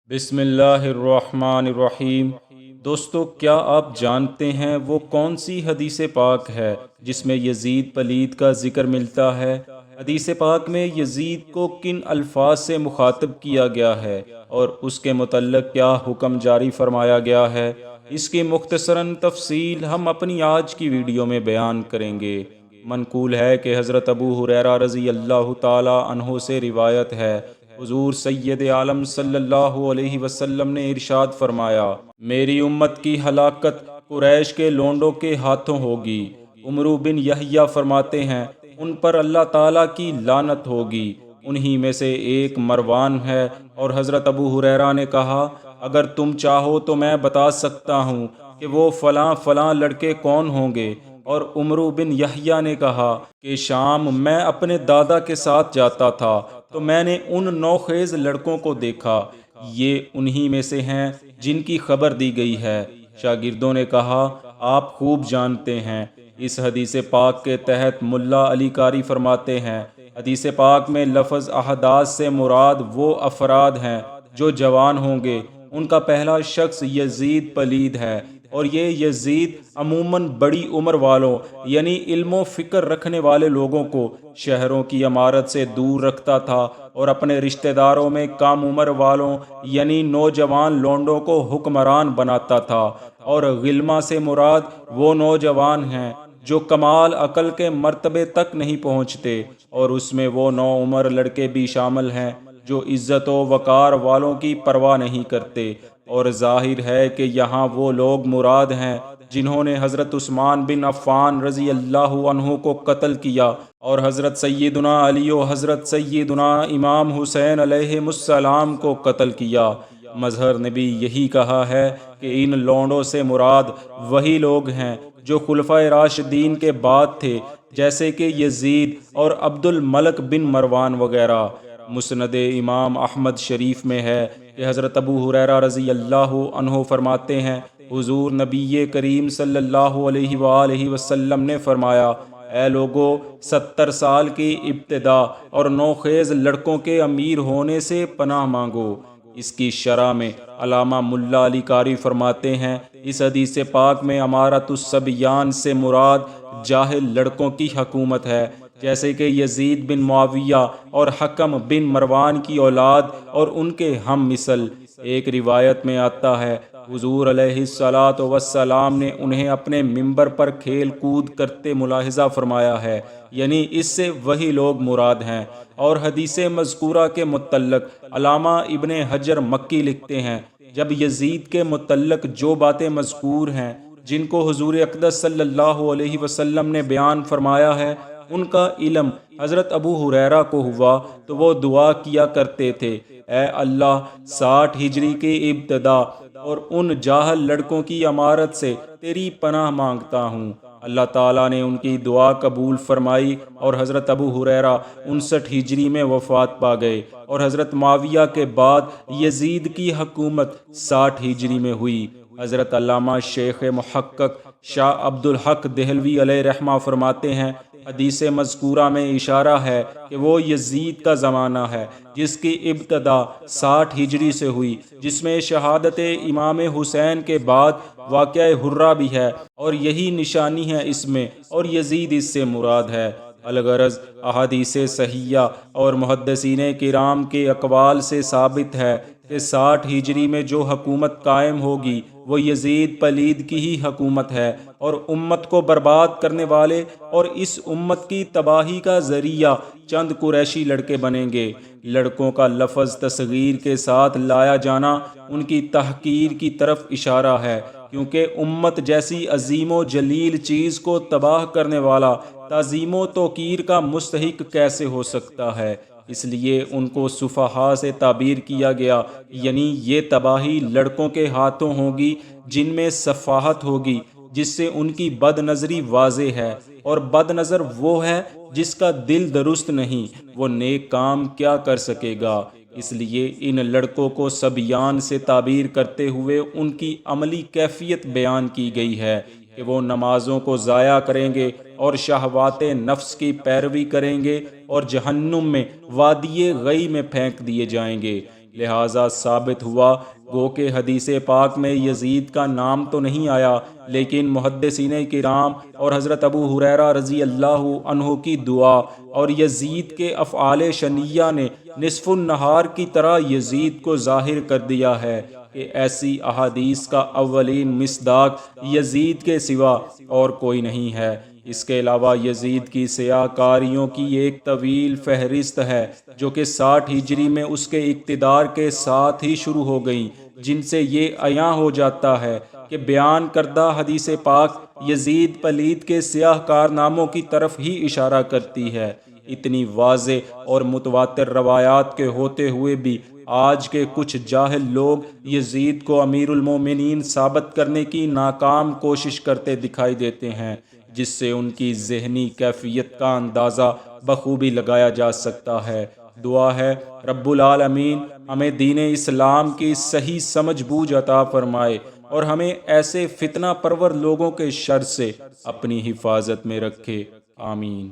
بسم اللہ الرحمن الرحیم۔ دوستو، کیا آپ جانتے ہیں وہ کون سی حدیث پاک ہے جس میں یزید پلید کا ذکر ملتا ہے؟ حدیث پاک میں یزید کو کن الفاظ سے مخاطب کیا گیا ہے اور اس کے متعلق کیا حکم جاری فرمایا گیا ہے؟ اس کی مختصراً تفصیل ہم اپنی آج کی ویڈیو میں بیان کریں گے۔ منقول ہے کہ حضرت ابو ہریرہ رضی اللہ تعالی عنہ سے روایت ہے، حضور سید عالم صلی اللہ علیہ وسلم نے ارشاد فرمایا، میری امت کی ہلاکت قریش کے لونڈوں کے ہاتھوں ہوگی۔ عمرو بن یحییٰ فرماتے ہیں، ان پر اللہ تعالیٰ کی لعنت ہوگی۔ انہی میں سے ایک مروان ہے، اور حضرت ابو ہریرہ نے کہا، اگر تم چاہو تو میں بتا سکتا ہوں کہ وہ فلاں فلاں لڑکے کون ہوں گے۔ اور عمرو بن یحییٰ نے کہا کہ شام میں اپنے دادا کے ساتھ جاتا تھا تو میں نے ان نوخیز لڑکوں کو دیکھا، یہ انہی میں سے ہیں جن کی خبر دی گئی ہے۔ شاگردوں نے کہا، آپ خوب جانتے ہیں۔ اس حدیث پاک کے تحت ملا علی قاری فرماتے ہیں، حدیث پاک میں لفظ احداث سے مراد وہ افراد ہیں جو جوان ہوں گے۔ ان کا پہلا شخص یزید پلید ہے، اور یہ یزید عموماً بڑی عمر والوں یعنی علم و فکر رکھنے والے لوگوں کو شہروں کی عمارت سے دور رکھتا تھا، اور اپنے رشتہ داروں میں کم عمر والوں یعنی نوجوان لونڈوں کو حکمران بناتا تھا۔ اور غلما سے مراد وہ نوجوان ہیں جو کمال عقل کے مرتبے تک نہیں پہنچتے، اور اس میں وہ نوعمر لڑکے بھی شامل ہیں جو عزت و وقار والوں کی پرواہ نہیں کرتے۔ اور ظاہر ہے کہ یہاں وہ لوگ مراد ہیں جنہوں نے حضرت عثمان بن عفان رضی اللہ عنہ کو قتل کیا، اور حضرت سیدنا علی و حضرت سیدنا امام حسین علیہ السلام کو قتل کیا۔ مظہر نے بھی یہی کہا ہے کہ ان لونڈوں سے مراد وہی لوگ ہیں جو خلفائے راشدین کے بعد تھے، جیسے کہ یزید اور عبد الملک بن مروان وغیرہ۔ مسند امام احمد شریف میں ہے کہ حضرت ابو ہریرہ رضی اللہ عنہ فرماتے ہیں، حضور نبی کریم صلی اللہ علیہ وآلہ وسلم نے فرمایا، اے لوگو، 70 سال کی ابتدا اور نوخیز لڑکوں کے امیر ہونے سے پناہ مانگو۔ اس کی شرح میں علامہ ملا علی قاری فرماتے ہیں، اس حدیث پاک میں امارت الصبیان سے مراد جاہل لڑکوں کی حکومت ہے، جیسے کہ یزید بن معاویہ اور حکم بن مروان کی اولاد اور ان کے ہم مثل۔ ایک روایت میں آتا ہے، حضور علیہ السلام نے انہیں اپنے منبر پر کھیل کود کرتے ملاحظہ فرمایا ہے، یعنی اس سے وہی لوگ مراد ہیں۔ اور حدیث مذکورہ کے متعلق علامہ ابن حجر مکی لکھتے ہیں، جب یزید کے متعلق جو باتیں مذکور ہیں جن کو حضور اقدس صلی اللہ علیہ وسلم نے بیان فرمایا ہے، ان کا علم حضرت ابو ہریرہ کو ہوا تو وہ دعا کیا کرتے تھے، اے اللہ، 60 ہجری کی ابتدا اور ان جاہل لڑکوں کی امارت سے تیری پناہ مانگتا ہوں۔ اللہ تعالیٰ نے ان کی دعا قبول فرمائی، اور حضرت ابو ہریرہ 59 ہجری میں وفات پا گئے، اور حضرت معاویہ کے بعد یزید کی حکومت 60 ہجری میں ہوئی۔ حضرت علامہ شیخ محقق شاہ عبد الحق دہلوی علیہ رحمہ فرماتے ہیں، حدیث مذکورہ میں اشارہ ہے کہ وہ یزید کا زمانہ ہے جس کی ابتدا 60 ہجری سے ہوئی، جس میں شہادت امام حسین کے بعد واقعہ حرہ بھی ہے، اور یہی نشانی ہے اس میں، اور یزید اس سے مراد ہے۔ الغرض احادیث صحیحہ اور محدثین کرام کے اقوال سے ثابت ہے کہ 60 ہجری میں جو حکومت قائم ہوگی وہ یزید پلید کی ہی حکومت ہے، اور امت کو برباد کرنے والے اور اس امت کی تباہی کا ذریعہ چند قریشی لڑکے بنیں گے۔ لڑکوں کا لفظ تصغیر کے ساتھ لایا جانا ان کی تحقیر کی طرف اشارہ ہے، کیونکہ امت جیسی عظیم و جلیل چیز کو تباہ کرنے والا تعظیم و توقیر کا مستحق کیسے ہو سکتا ہے؟ اس لیے ان کو سفہاء سے تعبیر کیا گیا، یعنی یہ تباہی لڑکوں کے ہاتھوں ہوگی جن میں سفاہت ہوگی، جس سے ان کی بد نظری واضح ہے، اور بد نظر وہ ہے جس کا دل درست نہیں، وہ نیک کام کیا کر سکے گا۔ اس لیے ان لڑکوں کو صبیان سے تعبیر کرتے ہوئے ان کی عملی کیفیت بیان کی گئی ہے کہ وہ نمازوں کو ضائع کریں گے اور شہوات نفس کی پیروی کریں گے، اور جہنم میں وادی غی میں پھینک دیے جائیں گے۔ لہٰذا ثابت ہوا گو کہ حدیث پاک میں یزید کا نام تو نہیں آیا، لیکن محدثین کرام اور حضرت ابو ہریرہ رضی اللہ عنہ کی دعا اور یزید کے افعال شنیعہ نے نصف النہار کی طرح یزید کو ظاہر کر دیا ہے کہ ایسی احادیث کا اولین مصداق یزید کے سوا اور کوئی نہیں ہے۔ اس کے علاوہ یزید کی سیاہ کاریوں کی ایک طویل فہرست ہے جو کہ 60 ہجری میں اس کے اقتدار کے ساتھ ہی شروع ہو گئیں، جن سے یہ عیاں ہو جاتا ہے کہ بیان کردہ حدیث پاک یزید پلید کے سیاہ کارناموں کی طرف ہی اشارہ کرتی ہے۔ اتنی واضح اور متواتر روایات کے ہوتے ہوئے بھی آج کے کچھ جاہل لوگ یزید کو امیر المومنین ثابت کرنے کی ناکام کوشش کرتے دکھائی دیتے ہیں، جس سے ان کی ذہنی کیفیت کا اندازہ بخوبی لگایا جا سکتا ہے۔ دعا ہے رب العالمین ہمیں دین اسلام کی صحیح سمجھ بوجھ عطا فرمائے اور ہمیں ایسے فتنہ پرور لوگوں کے شر سے اپنی حفاظت میں رکھے، آمین۔